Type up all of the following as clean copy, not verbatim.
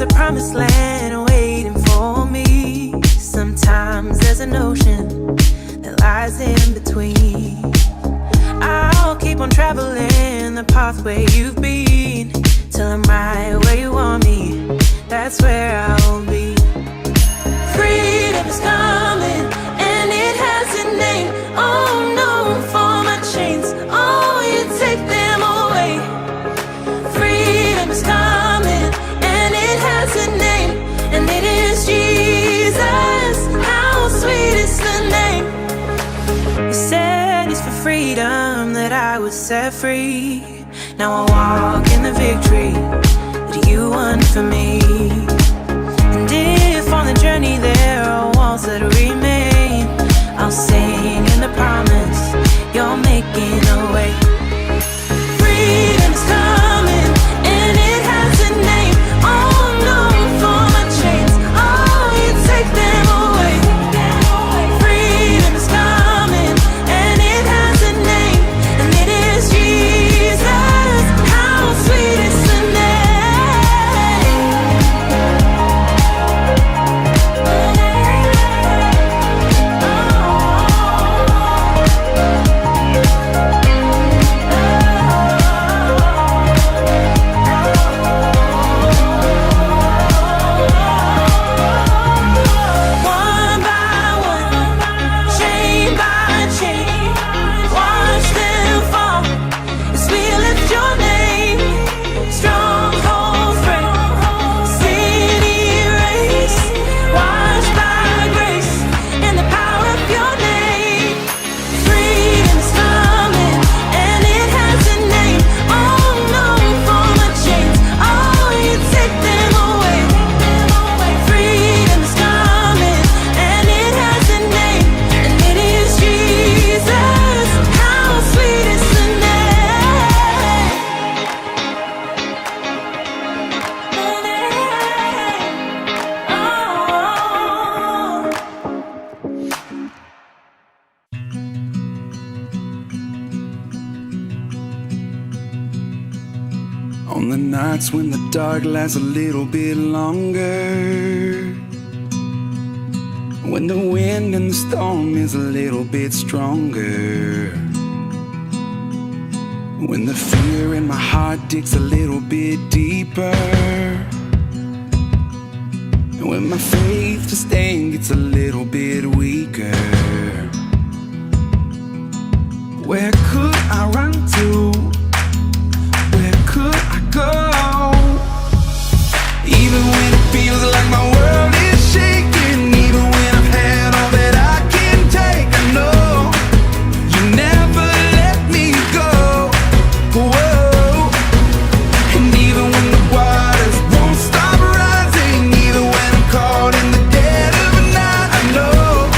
a promised land waiting for me. Sometimes there's an ocean that lies in between. I'll keep on traveling the pathway you've been till I'm right where you want me. That's where I'll be. Freedom is coming and it has a name. Oh no, for my chains, oh you take them away. Freedom is coming and it has a name, and it is Jesus. How sweet is the name. You said it's for freedom that I was set free. Now I walk in the victory that you won for me. And if on the journey there are walls that remain, I'll sing in the promise you're making a way. Freedom is coming and it has a name. Oh no, for my chains, oh you take them away. Freedom is coming and it has a name, and it is Jesus. How sweet is the On the nights when the dark lasts a little bit longer, when the wind and the storm is a little bit stronger, when the fear in my heart digs a little bit deeper, and when my faith to stand gets a little bit weaker, where could I run to? Where could I go? Even when it feels like my world is shaking, even when I've had all that I can take, I know you never let me go. Whoa. And even when the waters won't stop rising, even when I'm caught in the dead of the night, I know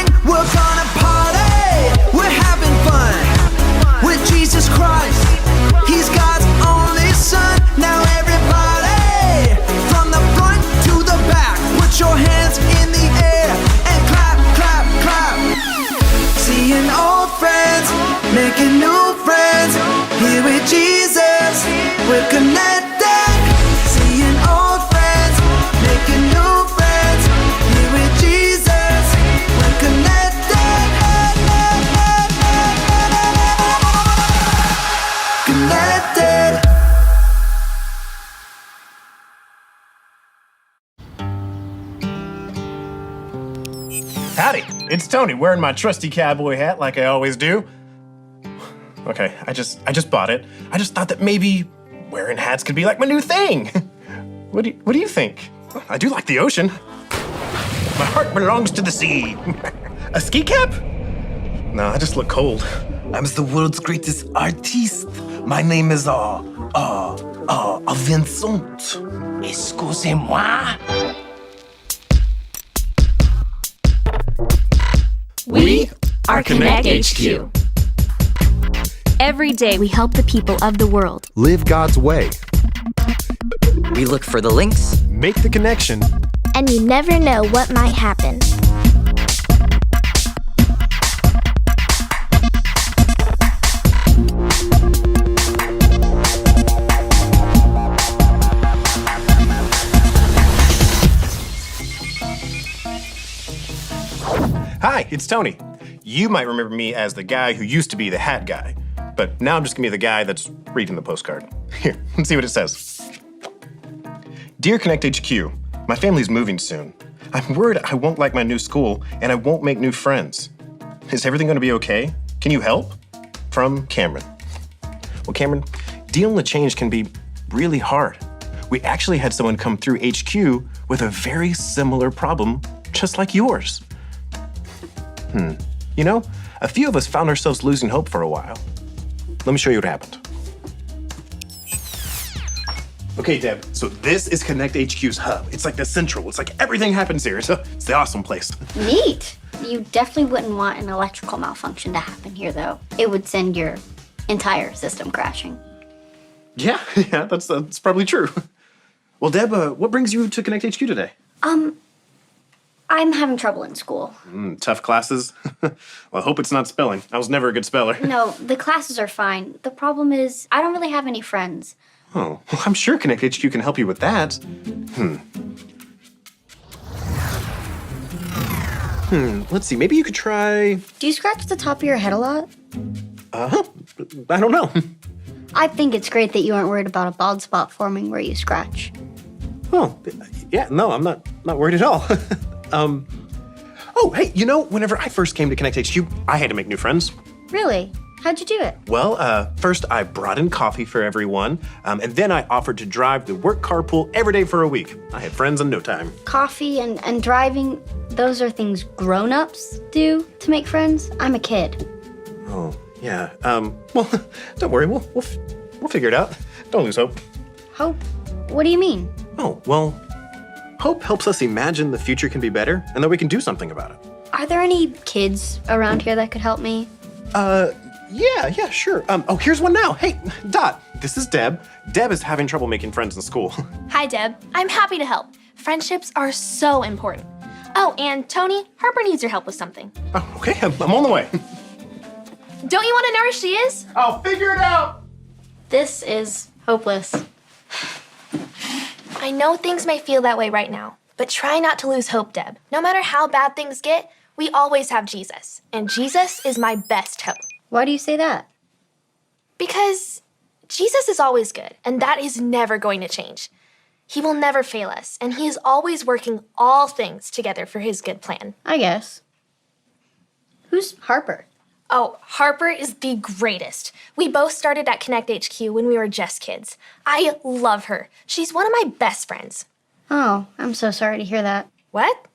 sing, we're gonna party. We're having fun with Jesus Christ. He's God's only son. Now everybody, from the front to the back, put your hands in the air and clap, clap, clap. Seeing old friends, making new friends. Here with Jesus, we're connected. Seeing old friends, making new friends. Here with Jesus, we're connected. Connected. Howdy, it's Tony wearing my trusty cowboy hat like I always do. Okay, I just bought it. I just thought that maybe wearing hats could be like my new thing. What do you think? I do like the ocean. My heart belongs to the sea. A ski cap? No, I just look cold. I'm the world's greatest artiste. My name is Vincent. Excusez-moi. We are Connect HQ. Every day we help the people of the world. Live God's way. We look for the links. Make the connection. And you never know what might happen. Hi, it's Tony. You might remember me as the guy who used to be the hat guy, but now I'm just gonna be the guy that's reading the postcard. Here, let's see what it says. Dear Connect HQ, my family's moving soon. I'm worried I won't like my new school and I won't make new friends. Is everything gonna be okay? Can you help? From Cameron. Well, Cameron, dealing with change can be really hard. We actually had someone come through HQ with a very similar problem, just like yours. You know, a few of us found ourselves losing hope for a while. Let me show you what happened. Okay, Deb, so this is Connect HQ's hub. It's like the central. It's like everything happens here. So it's the awesome place. Neat. You definitely wouldn't want an electrical malfunction to happen here, though. It would send your entire system crashing. Yeah, that's probably true. Well, Deb, what brings you to Connect HQ today? I'm having trouble in school. Tough classes? Well, I hope it's not spelling. I was never a good speller. No, the classes are fine. The problem is I don't really have any friends. Oh, well, I'm sure Connect HQ can help you with that. Let's see, maybe you could try... Do you scratch the top of your head a lot? I don't know. I think it's great that you aren't worried about a bald spot forming where you scratch. Oh, yeah, no, I'm not worried at all. Oh, hey, you know, whenever I first came to Connect HQ, I had to make new friends. Really? How'd you do it? Well, first I brought in coffee for everyone, and then I offered to drive the work carpool every day for a week. I had friends in no time. Coffee and driving, those are things grown-ups do to make friends. I'm a kid. Oh, yeah. Well, don't worry, we'll figure it out. Don't lose hope. Hope? What do you mean? Oh, well, hope helps us imagine the future can be better and that we can do something about it. Are there any kids around here that could help me? Yeah, sure. Oh, here's one now. Hey, Dot, this is Deb. Deb is having trouble making friends in school. Hi, Deb. I'm happy to help. Friendships are so important. Oh, and Tony, Harper needs your help with something. Oh, okay, I'm on the way. Don't you want to know where she is? I'll figure it out. This is hopeless. I know things may feel that way right now, but try not to lose hope, Deb. No matter how bad things get, we always have Jesus, and Jesus is my best hope. Why do you say that? Because Jesus is always good, and that is never going to change. He will never fail us, and he is always working all things together for his good plan. I guess. Who's Harper? Oh, Harper is the greatest. We both started at Connect HQ when we were just kids. I love her. She's one of my best friends. Oh, I'm so sorry to hear that. What?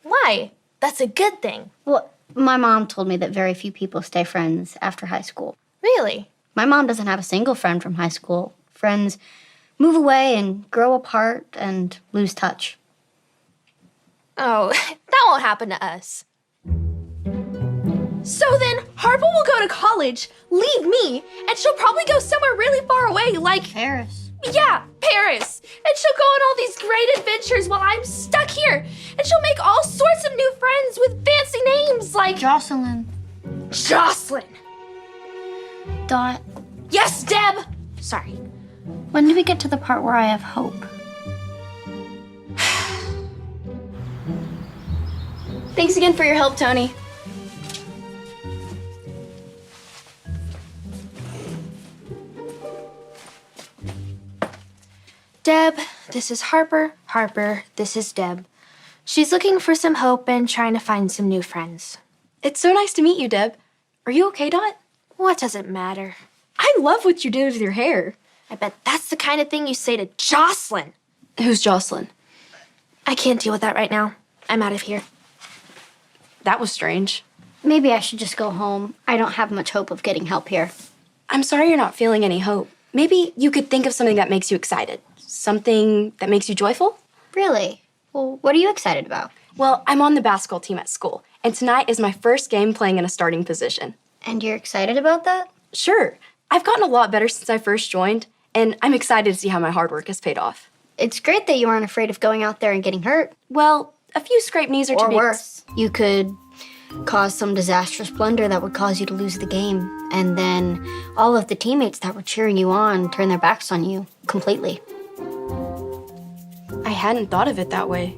Why? That's a good thing. Well, my mom told me that very few people stay friends after high school. Really? My mom doesn't have a single friend from high school. Friends move away and grow apart and lose touch. Oh, that won't happen to us. So then Harper will go to college, leave me, and she'll probably go somewhere really far away, like Paris. yeah, Paris. And she'll go on all these great adventures while I'm stuck here. And she'll make all sorts of new friends with fancy names like Jocelyn. Jocelyn. Dot. Yes, Deb. Sorry. When do we get to the part where I have hope? Thanks again for your help, Tony. Deb, this is Harper. Harper, this is Deb. She's looking for some hope and trying to find some new friends. It's so nice to meet you, Deb. Are you okay, Dot? What does it matter? I love what you did with your hair. I bet that's the kind of thing you say to Jocelyn. Who's Jocelyn? I can't deal with that right now. I'm out of here. That was strange. Maybe I should just go home. I don't have much hope of getting help here. I'm sorry you're not feeling any hope. Maybe you could think of something that makes you excited. Something that makes you joyful? Really? Well, what are you excited about? Well, I'm on the basketball team at school, and tonight is my first game playing in a starting position. And you're excited about that? Sure. I've gotten a lot better since I first joined, and I'm excited to see how my hard work has paid off. It's great that you aren't afraid of going out there and getting hurt. Well, a few scraped knees are to Or be worse. You could cause some disastrous blunder that would cause you to lose the game. And then all of the teammates that were cheering you on turn their backs on you completely. I hadn't thought of it that way.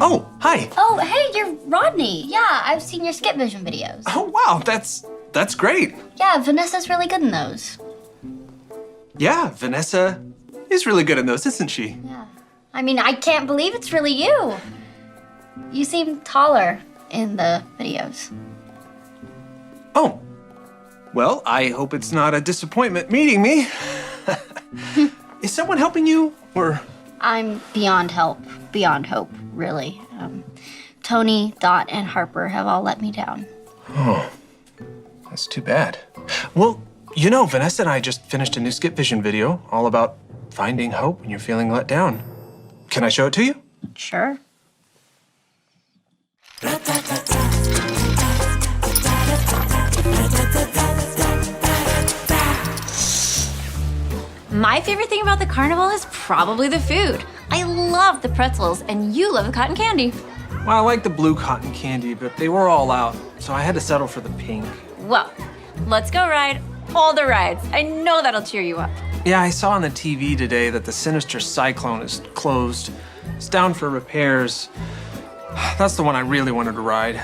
Oh, hi. Oh, hey, you're Rodney. Yeah, I've seen your Skip Vision videos. Oh, wow, that's great. Yeah, Vanessa's really good in those. Yeah, Vanessa is really good in those, isn't she? Yeah. I mean, I can't believe it's really you. You seem taller in the videos. Oh, well, I hope it's not a disappointment meeting me. Is someone helping you, or? I'm beyond help, beyond hope, really. Tony, Dot, and Harper have all let me down. Oh, that's too bad. Well, you know, Vanessa and I just finished a new Skip Vision video all about finding hope when you're feeling let down. Can I show it to you? Sure. My favorite thing about the carnival is probably the food. I love the pretzels, and you love the cotton candy. Well, I like the blue cotton candy, but they were all out, so I had to settle for the pink. Well, let's go ride all the rides. I know that'll cheer you up. Yeah, I saw on the TV today that the Sinister Cyclone is closed. It's down for repairs. That's the one I really wanted to ride.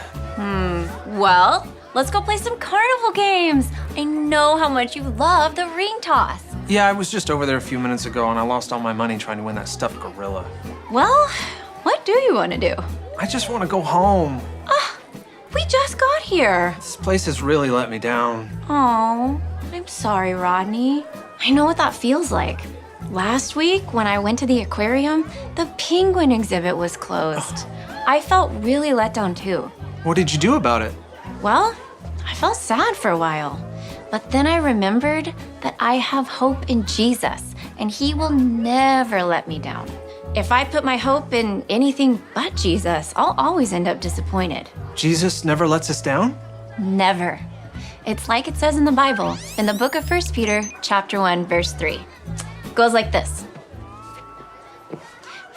Well, let's go play some carnival games. I know how much you love the ring toss. Yeah, I was just over there a few minutes ago and I lost all my money trying to win that stuffed gorilla. Well, what do you want to do? I just want to go home. We just got here. This place has really let me down. Oh, I'm sorry, Rodney. I know what that feels like. Last week, when I went to the aquarium, the penguin exhibit was closed. I felt really let down too. What did you do about it? Well, I felt sad for a while. But then I remembered that I have hope in Jesus, and He will never let me down. If I put my hope in anything but Jesus, I'll always end up disappointed. Jesus never lets us down? Never. It's like it says in the Bible, in the book of 1 Peter, chapter 1, verse 3. It goes like this.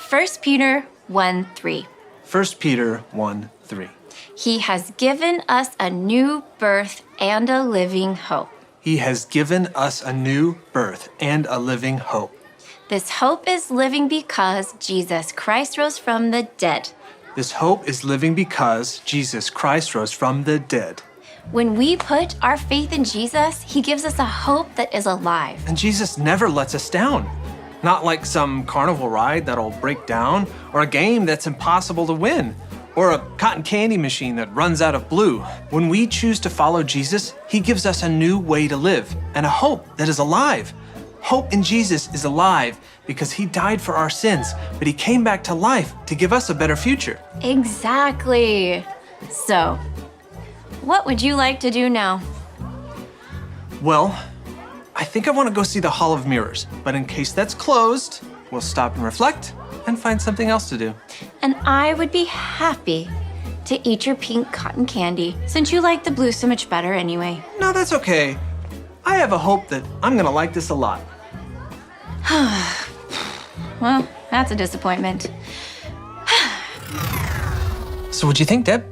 1 Peter 1:3. 1 Peter 1:3. He has given us a new birth and a living hope. He has given us a new birth and a living hope. This hope is living because Jesus Christ rose from the dead. This hope is living because Jesus Christ rose from the dead. When we put our faith in Jesus, He gives us a hope that is alive. And Jesus never lets us down. Not like some carnival ride that'll break down, or a game that's impossible to win, or a cotton candy machine that runs out of blue. When we choose to follow Jesus, He gives us a new way to live and a hope that is alive. Hope in Jesus is alive because He died for our sins, but He came back to life to give us a better future. Exactly. So, what would you like to do now? Well, I think I want to go see the Hall of Mirrors, but in case that's closed, we'll stop and reflect and find something else to do. And I would be happy to eat your pink cotton candy, since you like the blue so much better anyway. No, that's okay. I have a hope that I'm gonna like this a lot. Well, that's a disappointment. So what'd you think, Deb?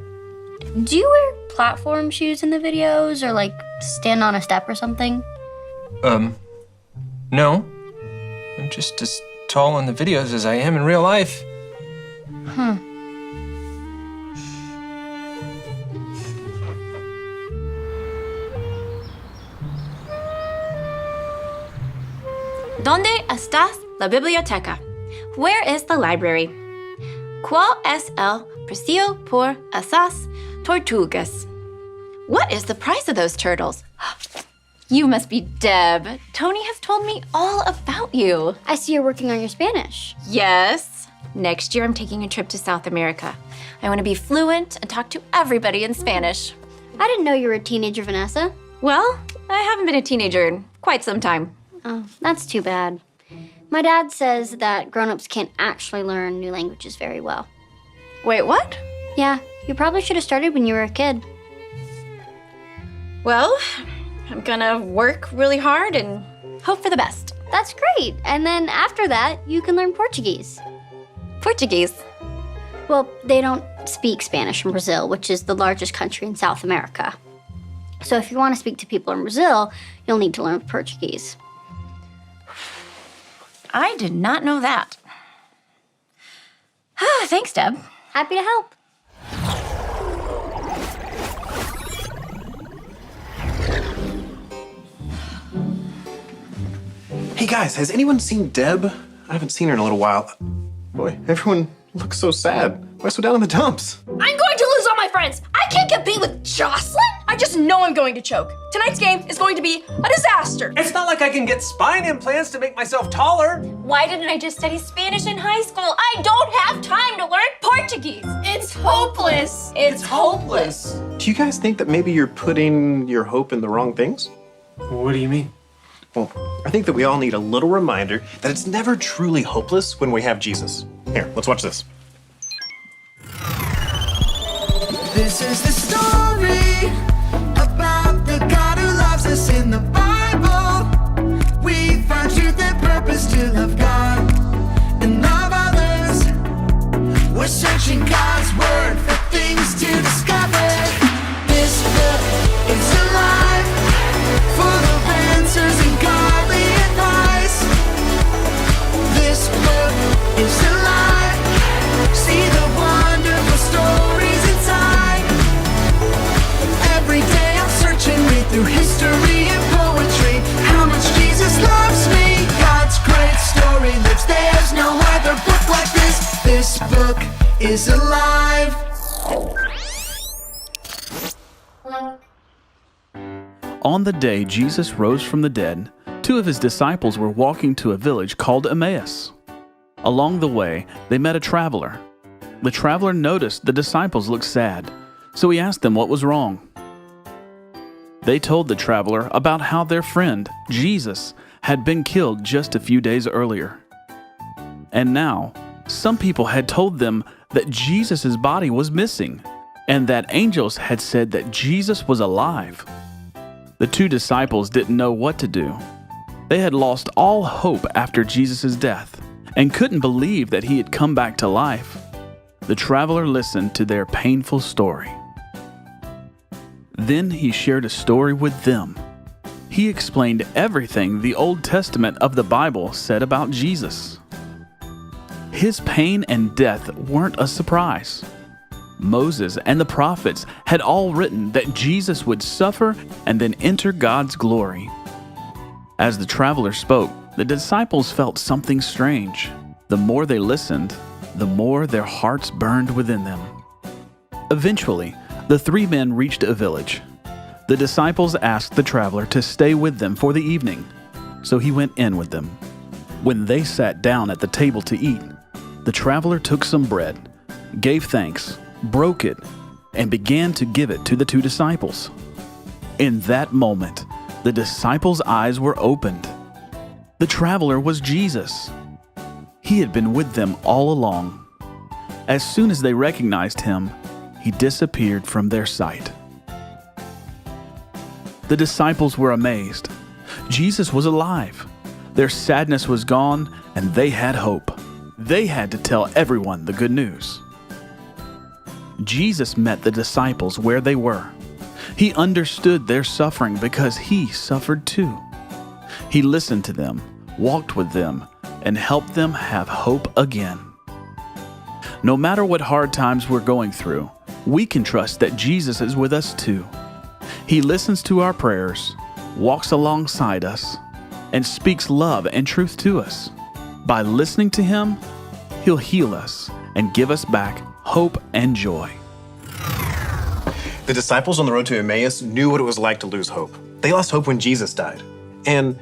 Do you wear platform shoes in the videos or like stand on a step or something? No. I'm just as tall in the videos as I am in real life. ¿Dónde está la biblioteca? Where is the library? ¿Cuál es el precio por esas tortugas? What is the price of those turtles? You must be Deb. Tony has told me all about you. I see you're working on your Spanish. Yes. Next year, I'm taking a trip to South America. I want to be fluent and talk to everybody in Spanish. I didn't know you were a teenager, Vanessa. Well, I haven't been a teenager in quite some time. Oh, that's too bad. My dad says that grown-ups can't actually learn new languages very well. Wait, what? Yeah, you probably should have started when you were a kid. Well, I'm gonna work really hard and hope for the best. That's great. And then after that, you can learn Portuguese. Portuguese? Well, they don't speak Spanish in Brazil, which is the largest country in South America. So if you want to speak to people in Brazil, you'll need to learn Portuguese. I did not know that. Thanks, Deb. Happy to help. Hey guys, has anyone seen Deb? I haven't seen her in a little while. Boy, everyone looks so sad. Why so down in the dumps? I'm going to lose all my friends. I can't compete with Jocelyn. I just know I'm going to choke. Tonight's game is going to be a disaster. It's not like I can get spine implants to make myself taller. Why didn't I just study Spanish in high school? I don't have time to learn Portuguese. It's hopeless. It's hopeless. Do you guys think that maybe you're putting your hope in the wrong things? What do you mean? Well, I think that we all need a little reminder that it's never truly hopeless when we have Jesus. Here, let's watch this. This is the story about the God who loves us in the Bible. We find truth and purpose to love God and love others. We're searching God's word for things to discover. This book is alive, full of answers and godly advice. This book is alive. See the wonderful stories inside. Every day I'm searching, read through history and poetry. How much Jesus loves me. God's great story lives. There's no other book like this. This book is alive. On the day Jesus rose from the dead, 2 of his disciples were walking to a village called Emmaus. Along the way, they met a traveler. The traveler noticed the disciples looked sad, so he asked them what was wrong. They told the traveler about how their friend, Jesus, had been killed just a few days earlier. And now, some people had told them that Jesus' body was missing, and that angels had said that Jesus was alive. The 2 disciples didn't know what to do. They had lost all hope after Jesus' death, and couldn't believe that he had come back to life. The traveler listened to their painful story. Then he shared a story with them. He explained everything the Old Testament of the Bible said about Jesus. His pain and death weren't a surprise. Moses and the prophets had all written that Jesus would suffer and then enter God's glory. As the traveler spoke, the disciples felt something strange. The more they listened, the more their hearts burned within them. Eventually, the 3 men reached a village. The disciples asked the traveler to stay with them for the evening, so he went in with them. When they sat down at the table to eat, the traveler took some bread, gave thanks, broke it, and began to give it to the 2 disciples. In that moment, the disciples' eyes were opened. The traveler was Jesus. He had been with them all along. As soon as they recognized him, he disappeared from their sight. The disciples were amazed. Jesus was alive. Their sadness was gone, and they had hope. They had to tell everyone the good news. Jesus met the disciples where they were. He understood their suffering because he suffered too. He listened to them, walked with them, and helped them have hope again. No matter what hard times we're going through, we can trust that Jesus is with us too. He listens to our prayers, walks alongside us, and speaks love and truth to us. By listening to him, he'll heal us and give us back hope and joy. The disciples on the road to Emmaus knew what it was like to lose hope. They lost hope when Jesus died. And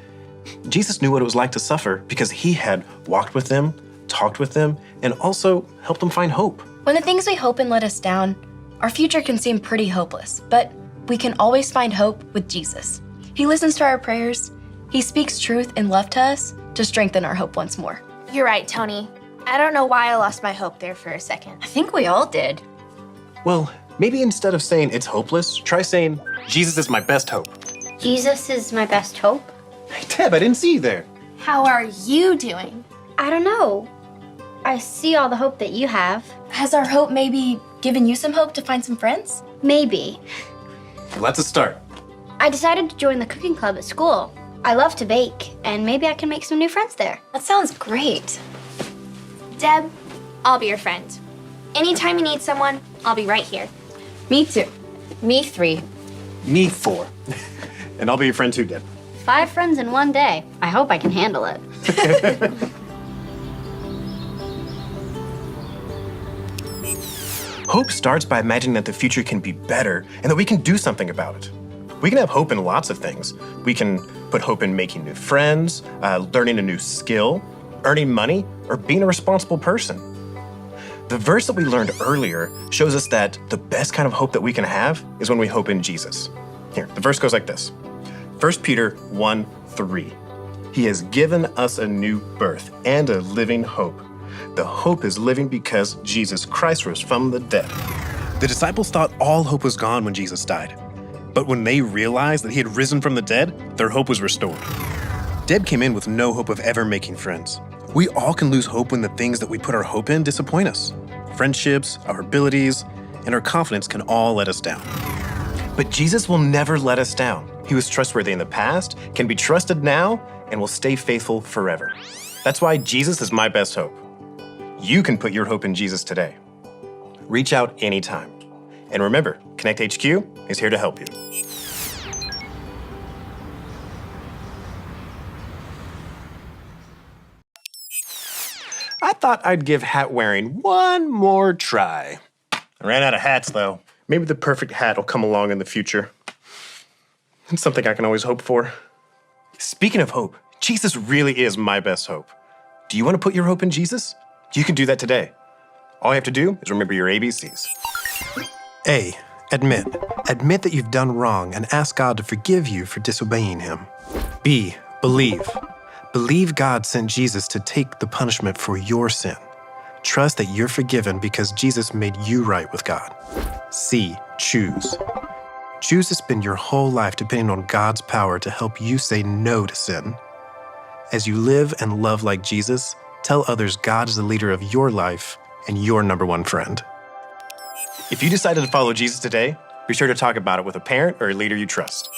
Jesus knew what it was like to suffer because he had walked with them, talked with them, and also helped them find hope. When the things we hope in let us down, our future can seem pretty hopeless, but we can always find hope with Jesus. He listens to our prayers. He speaks truth and love to us to strengthen our hope once more. You're right, Tony. I don't know why I lost my hope there for a second. I think we all did. Well, maybe instead of saying it's hopeless, try saying, Jesus is my best hope. Jesus is my best hope? Hey, Deb, I didn't see you there. How are you doing? I don't know. I see all the hope that you have. Has our hope maybe given you some hope to find some friends? Maybe. Well, that's a start. I decided to join the cooking club at school. I love to bake, and maybe I can make some new friends there. That sounds great. Deb, I'll be your friend. Anytime you need someone, I'll be right here. Me too. Me 3. Me 4. And I'll be your friend too, Deb. 5 friends in one day. I hope I can handle it. Hope starts by imagining that the future can be better and that we can do something about it. We can have hope in lots of things. We can put hope in making new friends, learning a new skill, earning money, or being a responsible person. The verse that we learned earlier shows us that the best kind of hope that we can have is when we hope in Jesus. Here, the verse goes like this. 1 Peter 1:3. He has given us a new birth and a living hope. The hope is living because Jesus Christ rose from the dead. The disciples thought all hope was gone when Jesus died. But when they realized that he had risen from the dead, their hope was restored. Deb came in with no hope of ever making friends. We all can lose hope when the things that we put our hope in disappoint us. Friendships, our abilities, and our confidence can all let us down. But Jesus will never let us down. He was trustworthy in the past, can be trusted now, and will stay faithful forever. That's why Jesus is my best hope. You can put your hope in Jesus today. Reach out anytime. And remember, Connect HQ is here to help you. I thought I'd give hat wearing one more try. I ran out of hats, though. Maybe the perfect hat will come along in the future. It's something I can always hope for. Speaking of hope, Jesus really is my best hope. Do you want to put your hope in Jesus? You can do that today. All you have to do is remember your ABCs. A. Admit. Admit that you've done wrong and ask God to forgive you for disobeying him. B. Believe. Believe God sent Jesus to take the punishment for your sin. Trust that you're forgiven because Jesus made you right with God. C. Choose. Choose to spend your whole life depending on God's power to help you say no to sin. As you live and love like Jesus, tell others God is the leader of your life and your number one friend. If you decided to follow Jesus today, be sure to talk about it with a parent or a leader you trust.